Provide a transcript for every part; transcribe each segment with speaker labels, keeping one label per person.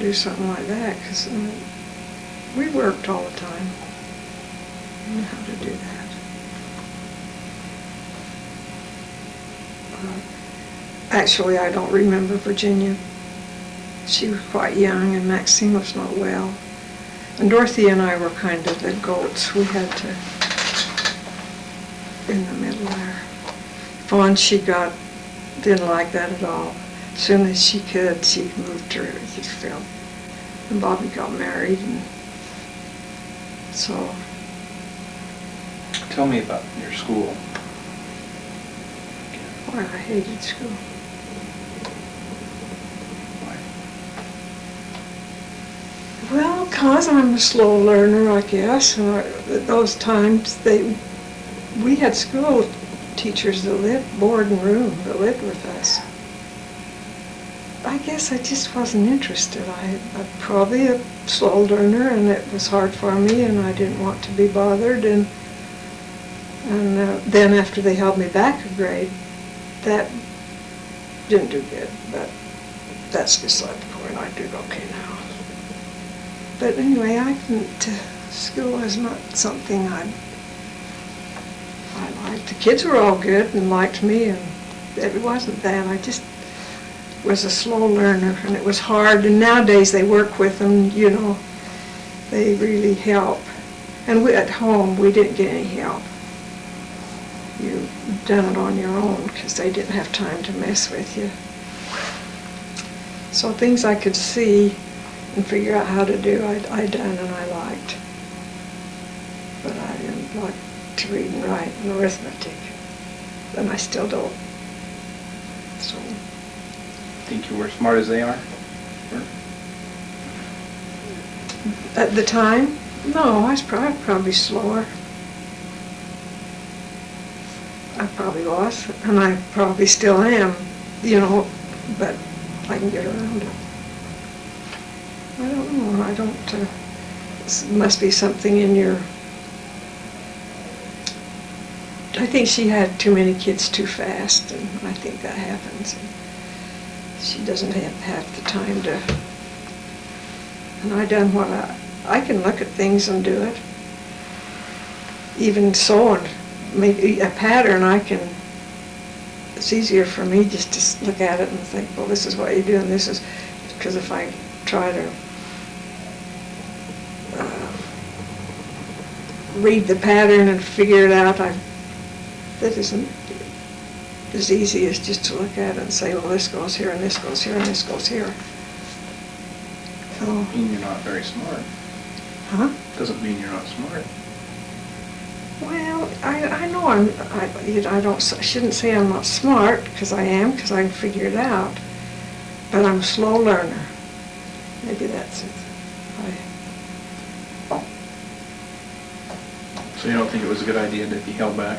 Speaker 1: do something like that, because we worked all the time. I knew how to do that. Actually, I don't remember Virginia. She was quite young, and Maxine was not well. And Dorothy and I were kind of the goats. We had to, in the middle there. Fawn, didn't like that at all. As soon as she could, she moved her, you feel. And Bobby got married, and so.
Speaker 2: Tell me about your school.
Speaker 1: Boy, I hated school.
Speaker 2: Why?
Speaker 1: Well, 'cause I'm a slow learner, I guess. And at those times, we had school teachers that lived, board and room, that lived with us. I guess I just wasn't interested. I'm probably a slow learner, and it was hard for me, and I didn't want to be bothered. And then after they held me back a grade, that didn't do good. But that's beside the point. I did okay now. But anyway, school is not something I liked. The kids were all good and liked me, and it wasn't that. I just was a slow learner, and it was hard. And nowadays they work with them, they really help. And at home, we didn't get any help. You done it on your own, because they didn't have time to mess with you. So things I could see and figure out how to do, I done and I liked. But I didn't like to read and write and arithmetic, and I still don't. So.
Speaker 2: Think you were as smart as they are?
Speaker 1: At the time, no, I was probably slower. I probably was, and I probably still am, but I can get around it. I don't know, it must be something in your, I think she had too many kids too fast, and I think that happens. She doesn't have the time to, and I done what I can look at things and do it. Even sewing, maybe a pattern it's easier for me just to look at it and think, well, this is what you do, and this is, because if I try to read the pattern and figure it out, that isn't as easy as just to look at it and say, well, this goes here, and this goes here, and this goes here.
Speaker 2: Doesn't mean you're not very smart.
Speaker 1: Huh?
Speaker 2: Doesn't mean you're not smart.
Speaker 1: Well, I know I shouldn't say I'm not smart, because I am, because I can figure it out. But I'm a slow learner. Maybe that's it.
Speaker 2: So you don't think it was a good idea to be held back?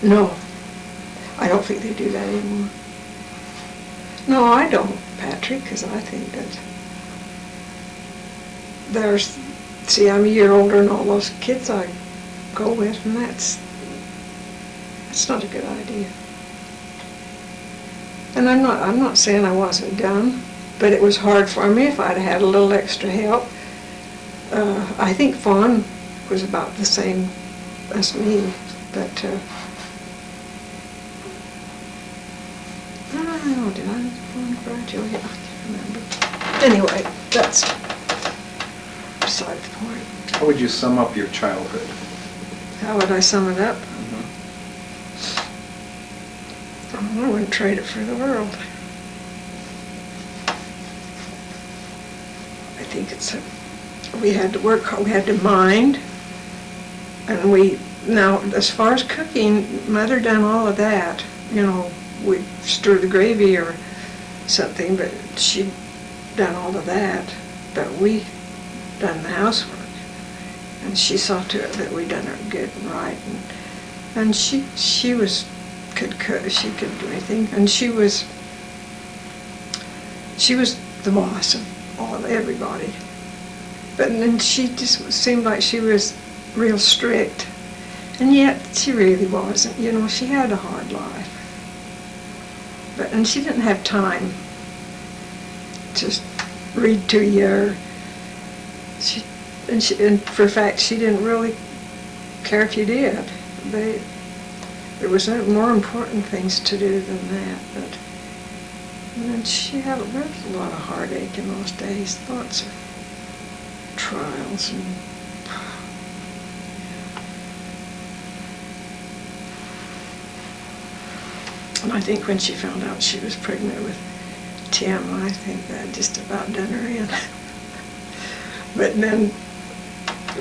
Speaker 1: No, I don't think they do that anymore. No, I don't, Patrick, because I think that I'm a year older than all those kids I go with, and that's not a good idea. And I'm not saying I wasn't done, but it was hard for me if I'd had a little extra help. I think Fawn was about the same as me, but I don't know, did I graduate? I can't remember. Anyway, that's beside the point.
Speaker 2: How would you sum up your childhood?
Speaker 1: How would I sum it up? I wouldn't trade it for the world. I think we had to work hard, we had to mind, and now as far as cooking, Mother done all of that. We'd stir the gravy or something, but she'd done all of that. But we done the housework, and she saw to it that we done it good and right. And she could cook, she could do anything, and she was the boss of everybody. But then she just seemed like she was real strict, and yet she really wasn't. She had a hard life. And she didn't have time to read to you, or and for a fact, she didn't really care if you did. There was more important things to do than that. But and then there was a lot of heartache in those days, lots of trials and. And I think when she found out she was pregnant with Tim, I think that just about done her in. But then,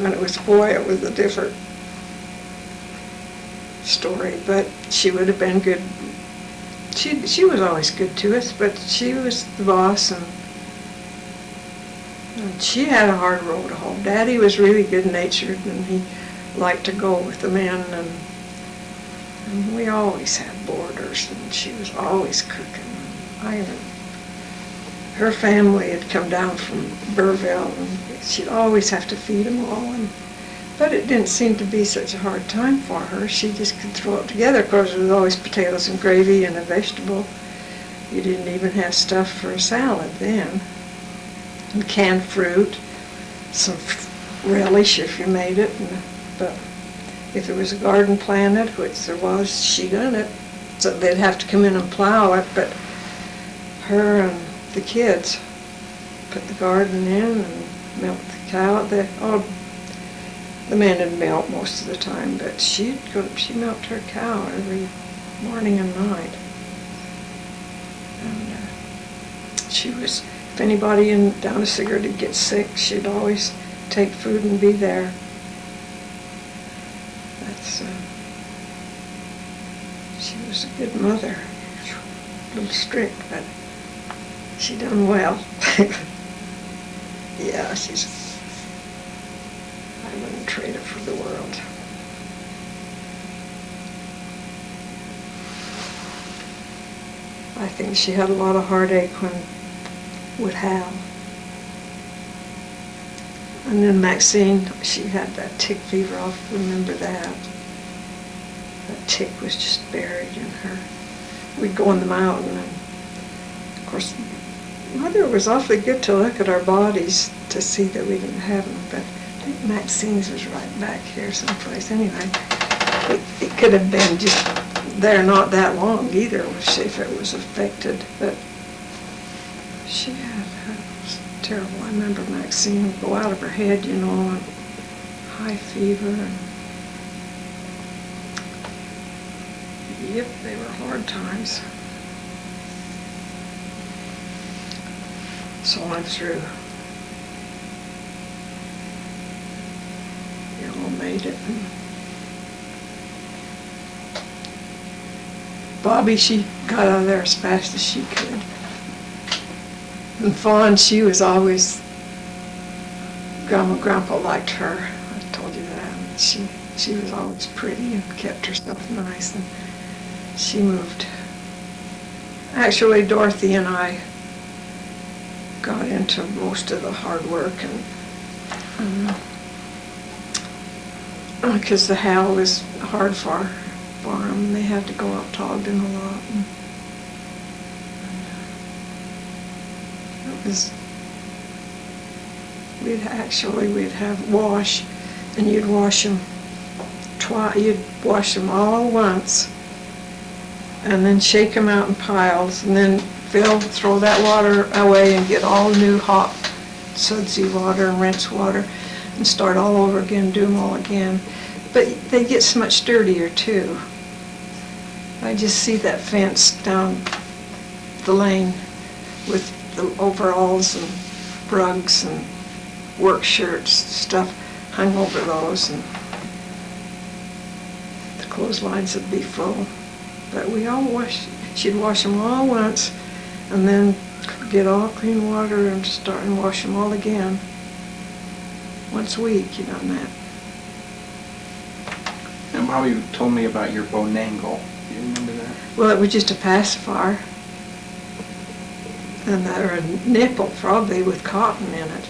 Speaker 1: when it was a boy, it was a different story. But she would have been good. She was always good to us, but she was the boss, and she had a hard role to hold. Daddy was really good-natured, and he liked to go with the men, and we always had boarders, and she was always cooking. Her family had come down from Burville, and she'd always have to feed them all. But it didn't seem to be such a hard time for her. She just could throw it together. Of course, there was always potatoes and gravy and a vegetable. You didn't even have stuff for a salad then. And canned fruit, some relish if you made it, but if there was a garden planted, which there was, she done it. So they'd have to come in and plow it, but her and the kids put the garden in and milk the cow. The man didn't milk most of the time, but she milked her cow every morning and night. And if anybody down a cigarette would get sick, she'd always take food and be there. She was a good mother. A little strict, but she done well. Yeah, I wouldn't trade her for the world. I think she had a lot of heartache with Hal. And then Maxine, she had that tick fever. I'll remember that. That tick was just buried in her. We'd go on the mountain, and of course, Mother was awfully good to look at our bodies to see that we didn't have them, but I think Maxine's was right back here someplace. Anyway, it could have been just there not that long either, if it was affected, but it was terrible. I remember Maxine would go out of her head, and high fever, and yep, they were hard times. So I'm through. You all made it. Bobby, she got out of there as fast as she could. And Fawn, she was always, Grandma and Grandpa liked her. I told you that. And she was always pretty and kept herself nice. And she moved. Actually, Dorothy and I got into most of the hard work, and because the Hal was hard for them, they had to go up to Ogden a lot. And we'd have wash, and you'd wash them twice. You'd wash them all once, and then shake them out in piles, and then throw that water away and get all new hot sudsy water and rinse water and start all over again, do them all again. But they get so much dirtier too. I just see that fence down the lane with the overalls and rugs and work shirts, stuff hung over those, and the clotheslines would be full. But she'd wash them all once, and then get all clean water and start and wash them all again. Once a week, you done that.
Speaker 2: And how you told me about your bonangle. Do you remember that?
Speaker 1: Well, it was just a pacifier. And or a nipple, probably, with cotton in it.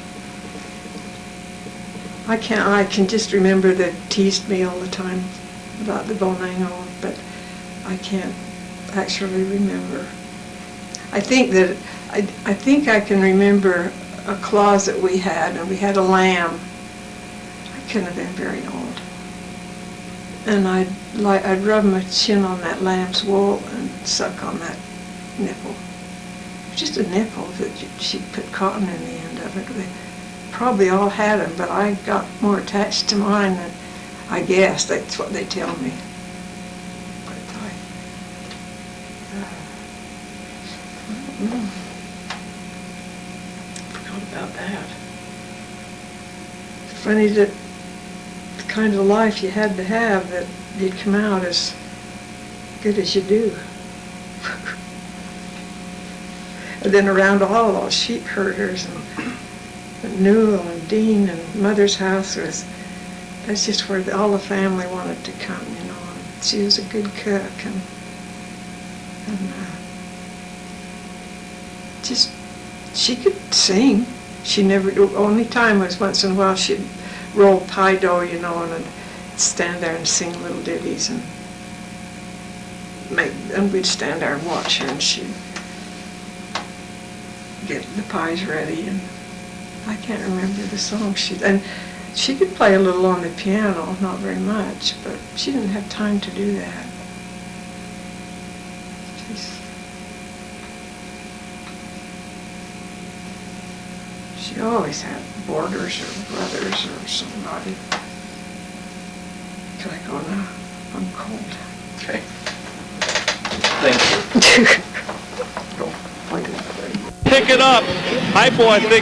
Speaker 1: I can just remember they teased me all the time about the bonangle, but I can't actually remember. I think I can remember a closet we had, and we had a lamb. I couldn't have been very old. And I'd rub my chin on that lamb's wool and suck on that nipple. Just a nipple that she put cotton in the end of it. They probably all had them, but I got more attached to mine than I guess. That's what they tell me. But I don't know. Forgot about that. It's funny that the kind of life you had to have that you'd come out as good as you do. And then around all those sheep herders and Newell and Dean and Mother's house that's just where all the family wanted to come, you know. And she was a good cook and just, she could sing. She never, the only time was once in a while she'd roll pie dough, you know, and I'd stand there and sing little ditties and we'd stand there and watch her, and she'd get the pies ready, and I can't remember the song and she could play a little on the piano, not very much, but she didn't have time to do that. She always had boarders or brothers or somebody. Can I go now? I'm cold.
Speaker 2: Okay. Thank you.
Speaker 3: Pick it up. Hypo, I think.